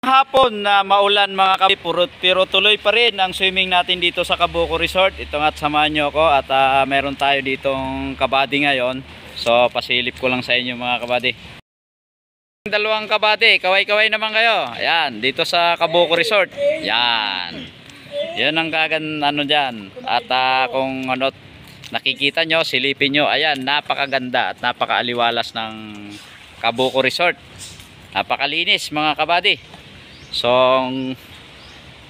Hapon na maulan mga kabady, pero tuloy pa rin ang swimming natin dito sa Kabuko Resort. Ito nga't samahan nyo ako at meron tayo ditong kabady ngayon. So pasilip ko lang sa inyo mga kabady. Dalawang kabady, kaway-kaway naman kayo. Ayan, dito sa Kabuko Resort. Yan. Yan ang ano dyan. At kung ano nakikita nyo, silipin nyo. Ayan, napakaganda at napakaaliwalas ng Kabuko Resort. Napakalinis mga kabady. So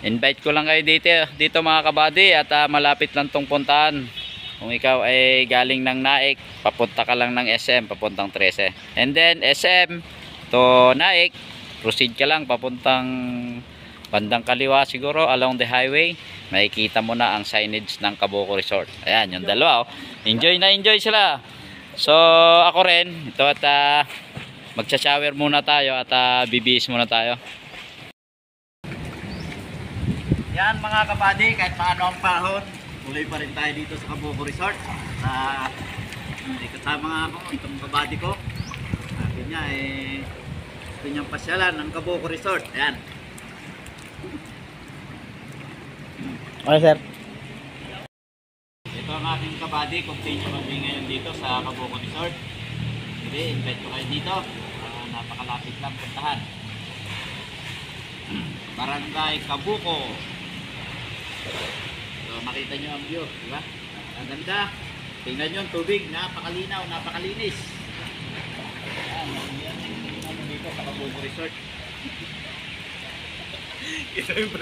invite ko lang kayo dito mga kabady at malapit lang tong puntahan. Kung ikaw ay galing ng Naik, papunta ka lang ng SM papuntang 13. And then SM to Naik, proceed ka lang papuntang bandang kaliwa siguro along the highway. Makikita mo na ang signage ng Kabuko Resort. Ayan, yung dalawa. Enjoy na enjoy sila. So ako rin ito at magsa-shower muna tayo at bibihis muna tayo. Yan mga kabady, kahit paano ang panahon, tuloy pa rin tayo dito sa Kabuko Resort. Kasama ako, itong kabady ko. Sabi niya gusto niyang pasyalan ng Kabuko Resort. Ayan. Okay sir. Ito ang aking kabady, continue kami ngayon dito sa Kabuko Resort. Hindi, invite ko kayo dito. Napakalapit lang puntahan. Barangay Kabuko. So makita nyo ang view, di ba? Ang ganda. Tingnan nyo ang tubig, napakalinaw, napakalinis. Yan ang dito sa Kabuko Resort. Kita yung